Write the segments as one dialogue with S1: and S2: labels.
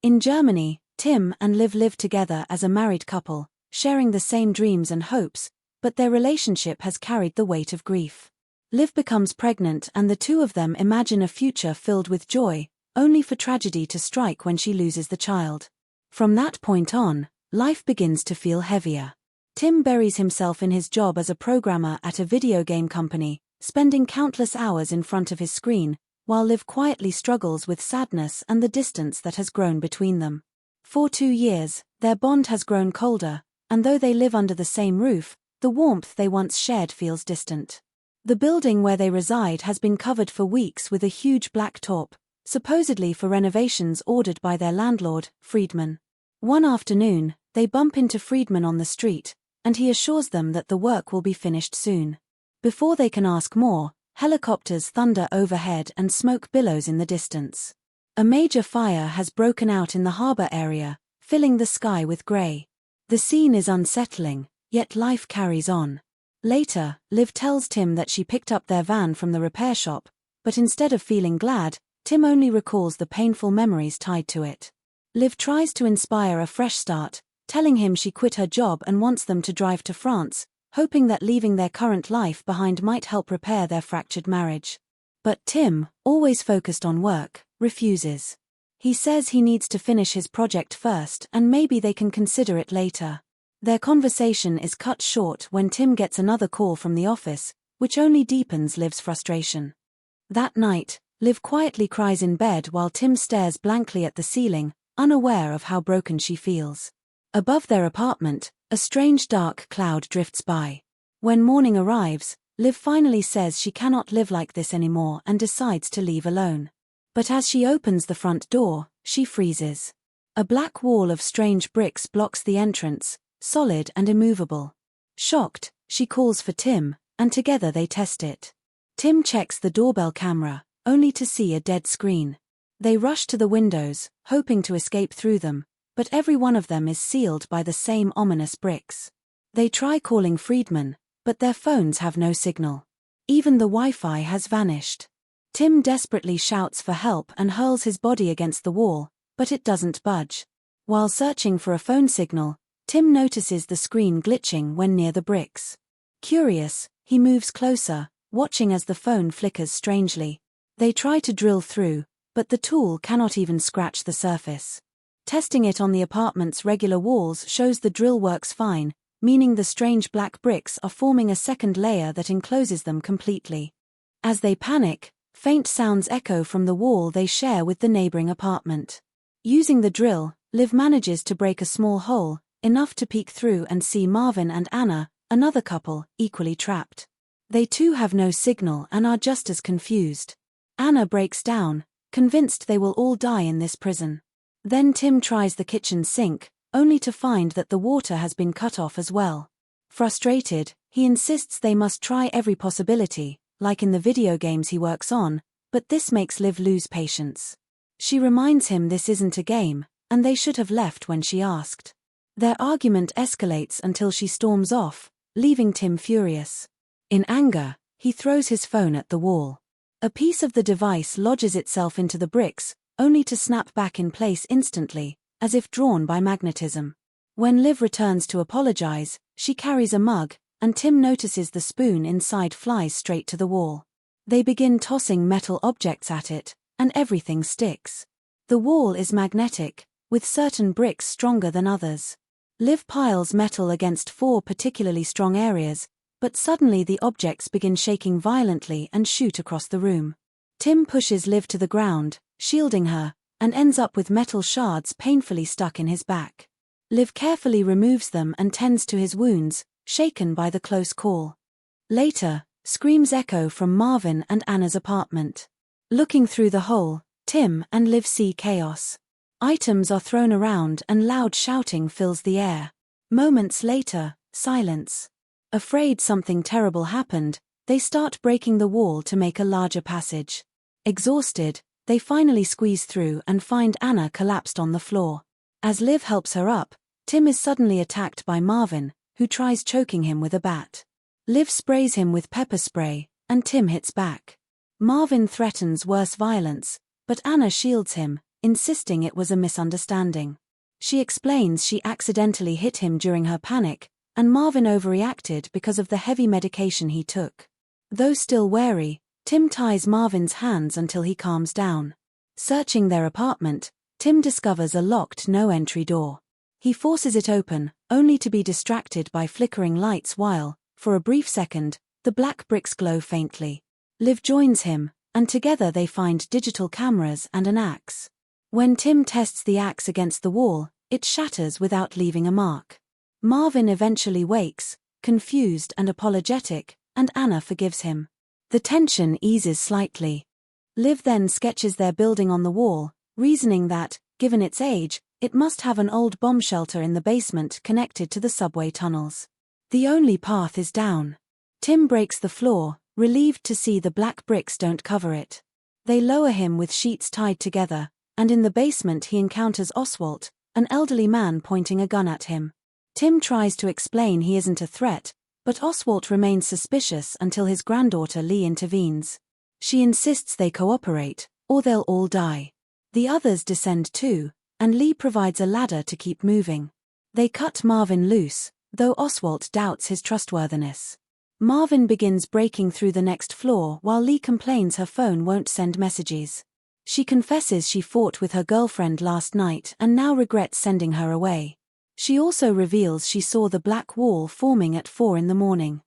S1: In Germany, Tim and Liv live together as a married couple, sharing the same dreams and hopes, but their relationship has carried the weight of grief. Liv becomes pregnant and the two of them imagine a future filled with joy, only for tragedy to strike when she loses the child. From that point on, life begins to feel heavier. Tim buries himself in his job as a programmer at a video game company, spending countless hours in front of his screen, while Liv quietly struggles with sadness and the distance that has grown between them. For 2 years, their bond has grown colder, and though they live under the same roof, the warmth they once shared feels distant. The building where they reside has been covered for weeks with a huge black tarp, supposedly for renovations ordered by their landlord, Friedman. One afternoon, they bump into Friedman on the street, and he assures them that the work will be finished soon. Before they can ask more, helicopters thunder overhead and smoke billows in the distance. A major fire has broken out in the harbor area, filling the sky with gray. The scene is unsettling, yet life carries on. Later, Liv tells Tim that she picked up their van from the repair shop, but instead of feeling glad, Tim only recalls the painful memories tied to it. Liv tries to inspire a fresh start, telling him she quit her job and wants them to drive to France, hoping that leaving their current life behind might help repair their fractured marriage. But Tim, always focused on work, refuses. He says he needs to finish his project first and maybe they can consider it later. Their conversation is cut short when Tim gets another call from the office, which only deepens Liv's frustration. That night, Liv quietly cries in bed while Tim stares blankly at the ceiling, unaware of how broken she feels. Above their apartment, a strange dark cloud drifts by. When morning arrives, Liv finally says she cannot live like this anymore and decides to leave alone. But as she opens the front door, she freezes. A black wall of strange bricks blocks the entrance, solid and immovable. Shocked, she calls for Tim, and together they test it. Tim checks the doorbell camera, only to see a dead screen. They rush to the windows, hoping to escape through them, but every one of them is sealed by the same ominous bricks. They try calling Friedman, but their phones have no signal. Even the Wi-Fi has vanished. Tim desperately shouts for help and hurls his body against the wall, but it doesn't budge. While searching for a phone signal, Tim notices the screen glitching when near the bricks. Curious, he moves closer, watching as the phone flickers strangely. They try to drill through, but the tool cannot even scratch the surface. Testing it on the apartment's regular walls shows the drill works fine, meaning the strange black bricks are forming a second layer that encloses them completely. As they panic, faint sounds echo from the wall they share with the neighboring apartment. Using the drill, Liv manages to break a small hole, enough to peek through and see Marvin and Anna, another couple, equally trapped. They too have no signal and are just as confused. Anna breaks down, convinced they will all die in this prison. Then Tim tries the kitchen sink, only to find that the water has been cut off as well. Frustrated, he insists they must try every possibility, like in the video games he works on, but this makes Liv lose patience. She reminds him this isn't a game, and they should have left when she asked. Their argument escalates until she storms off, leaving Tim furious. In anger, he throws his phone at the wall. A piece of the device lodges itself into the bricks, only to snap back in place instantly, as if drawn by magnetism. When Liv returns to apologize, she carries a mug, and Tim notices the spoon inside flies straight to the wall. They begin tossing metal objects at it, and everything sticks. The wall is magnetic, with certain bricks stronger than others. Liv piles metal against 4 particularly strong areas, but suddenly the objects begin shaking violently and shoot across the room. Tim pushes Liv to the ground, shielding her, and ends up with metal shards painfully stuck in his back. Liv carefully removes them and tends to his wounds, shaken by the close call. Later, screams echo from Marvin and Anna's apartment. Looking through the hole, Tim and Liv see chaos. Items are thrown around and loud shouting fills the air. Moments later, silence. Afraid something terrible happened, they start breaking the wall to make a larger passage. Exhausted, they finally squeeze through and find Anna collapsed on the floor. As Liv helps her up, Tim is suddenly attacked by Marvin, who tries choking him with a bat. Liv sprays him with pepper spray, and Tim hits back. Marvin threatens worse violence, but Anna shields him, insisting it was a misunderstanding. She explains she accidentally hit him during her panic, and Marvin overreacted because of the heavy medication he took. Though still wary, Tim ties Marvin's hands until he calms down. Searching their apartment, Tim discovers a locked no-entry door. He forces it open, only to be distracted by flickering lights while, for a brief second, the black bricks glow faintly. Liv joins him, and together they find digital cameras and an axe. When Tim tests the axe against the wall, it shatters without leaving a mark. Marvin eventually wakes, confused and apologetic, and Anna forgives him. The tension eases slightly. Liv then sketches their building on the wall, reasoning that, given its age, it must have an old bomb shelter in the basement connected to the subway tunnels. The only path is down. Tim breaks the floor, relieved to see the black bricks don't cover it. They lower him with sheets tied together, and in the basement he encounters Oswald, an elderly man pointing a gun at him. Tim tries to explain he isn't a threat, but Oswald remains suspicious until his granddaughter Lee intervenes. She insists they cooperate, or they'll all die. The others descend too, and Lee provides a ladder to keep moving. They cut Marvin loose, though Oswald doubts his trustworthiness. Marvin begins breaking through the next floor while Lee complains her phone won't send messages. She confesses she fought with her girlfriend last night and now regrets sending her away. She also reveals she saw the black wall forming at 4 a.m.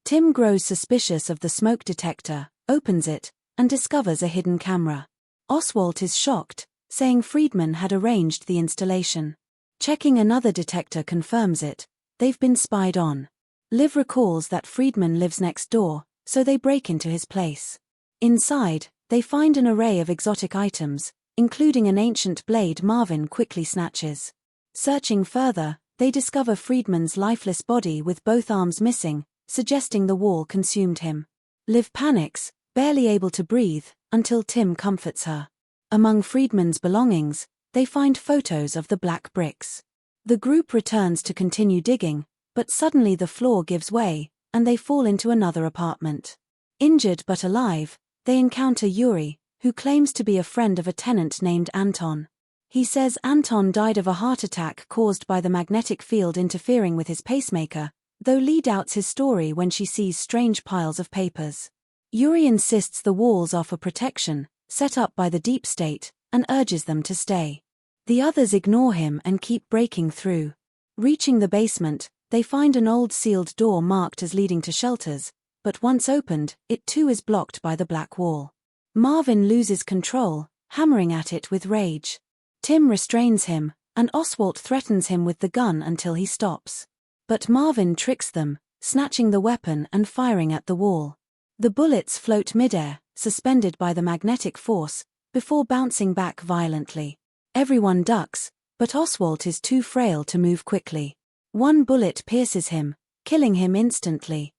S1: Tim grows suspicious of the smoke detector, opens it, and discovers a hidden camera. Oswald is shocked, saying Friedman had arranged the installation. Checking another detector confirms it. They've been spied on. Liv recalls that Friedman lives next door, so they break into his place. Inside, they find an array of exotic items, including an ancient blade Marvin quickly snatches. Searching further, they discover Friedman's lifeless body with both arms missing, suggesting the wall consumed him. Liv panics, barely able to breathe, until Tim comforts her. Among Friedman's belongings, they find photos of the black bricks. The group returns to continue digging, but suddenly the floor gives way, and they fall into another apartment. Injured but alive, they encounter Yuri, who claims to be a friend of a tenant named Anton. He says Anton died of a heart attack caused by the magnetic field interfering with his pacemaker, though Lee doubts his story when she sees strange piles of papers. Yuri insists the walls are for protection, set up by the deep state, and urges them to stay. The others ignore him and keep breaking through. Reaching the basement, they find an old sealed door marked as leading to shelters, but once opened, it too is blocked by the black wall. Marvin loses control, hammering at it with rage. Tim restrains him, and Oswald threatens him with the gun until he stops. But Marvin tricks them, snatching the weapon and firing at the wall. The bullets float midair, suspended by the magnetic force, before bouncing back violently. Everyone ducks, but Oswald is too frail to move quickly. One bullet pierces him, killing him instantly.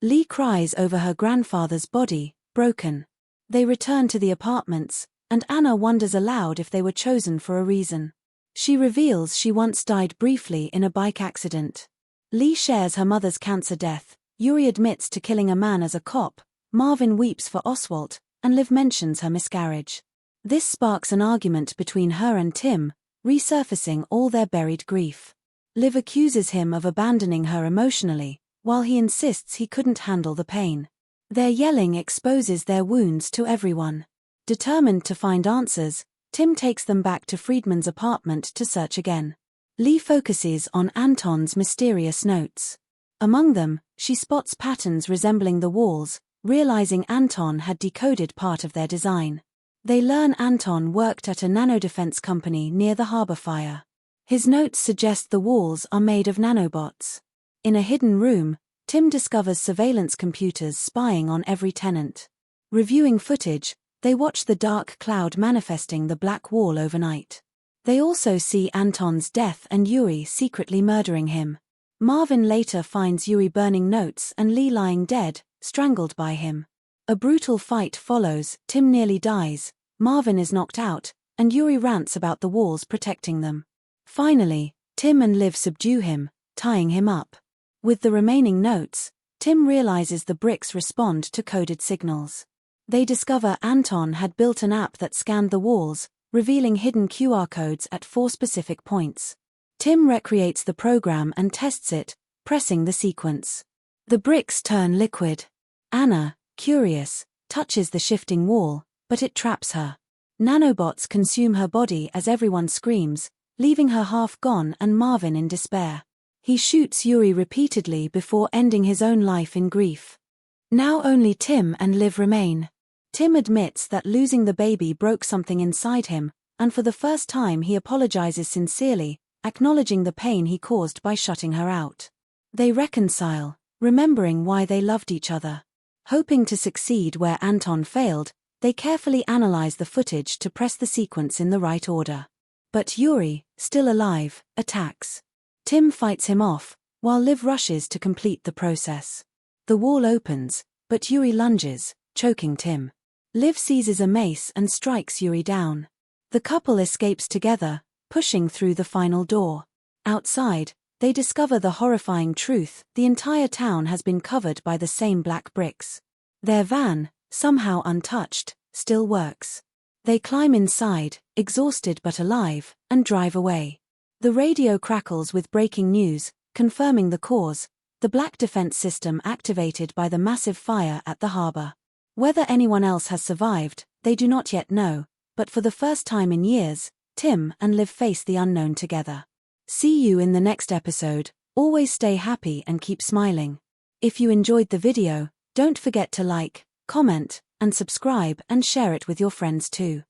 S1: Lee cries over her grandfather's body, broken. They return to the apartments, and Anna wonders aloud if they were chosen for a reason. She reveals she once died briefly in a bike accident. Lee shares her mother's cancer death, Yuri admits to killing a man as a cop, Marvin weeps for Oswald, and Liv mentions her miscarriage. This sparks an argument between her and Tim, resurfacing all their buried grief. Liv accuses him of abandoning her emotionally, while he insists he couldn't handle the pain. Their yelling exposes their wounds to everyone. Determined to find answers, Tim takes them back to Friedman's apartment to search again. Lee focuses on Anton's mysterious notes. Among them, she spots patterns resembling the walls, realizing Anton had decoded part of their design. They learn Anton worked at a nanodefense company near the harbor fire. His notes suggest the walls are made of nanobots. In a hidden room, Tim discovers surveillance computers spying on every tenant. Reviewing footage, they watch the dark cloud manifesting the black wall overnight. They also see Anton's death and Yuri secretly murdering him. Marvin later finds Yuri burning notes and Lee lying dead, strangled by him. A brutal fight follows, Tim nearly dies, Marvin is knocked out, and Yuri rants about the walls protecting them. Finally, Tim and Liv subdue him, tying him up. With the remaining notes, Tim realizes the bricks respond to coded signals. They discover Anton had built an app that scanned the walls, revealing hidden QR codes at 4 specific points. Tim recreates the program and tests it, pressing the sequence. The bricks turn liquid. Anna, curious, touches the shifting wall, but it traps her. Nanobots consume her body as everyone screams, leaving her half gone and Marvin in despair. He shoots Yuri repeatedly before ending his own life in grief. Now only Tim and Liv remain. Tim admits that losing the baby broke something inside him, and for the first time he apologizes sincerely, acknowledging the pain he caused by shutting her out. They reconcile, remembering why they loved each other. Hoping to succeed where Anton failed, they carefully analyze the footage to press the sequence in the right order. But Yuri, still alive, attacks. Tim fights him off, while Liv rushes to complete the process. The wall opens, but Yuri lunges, choking Tim. Liv seizes a mace and strikes Yuri down. The couple escapes together, pushing through the final door. Outside, they discover the horrifying truth: the entire town has been covered by the same black bricks. Their van, somehow untouched, still works. They climb inside, exhausted but alive, and drive away. The radio crackles with breaking news, confirming the cause: the black defense system activated by the massive fire at the harbor. Whether anyone else has survived, they do not yet know, but for the first time in years, Tim and Liv face the unknown together. See you in the next episode. Always stay happy and keep smiling. If you enjoyed the video, don't forget to like, comment, and subscribe, and share it with your friends too.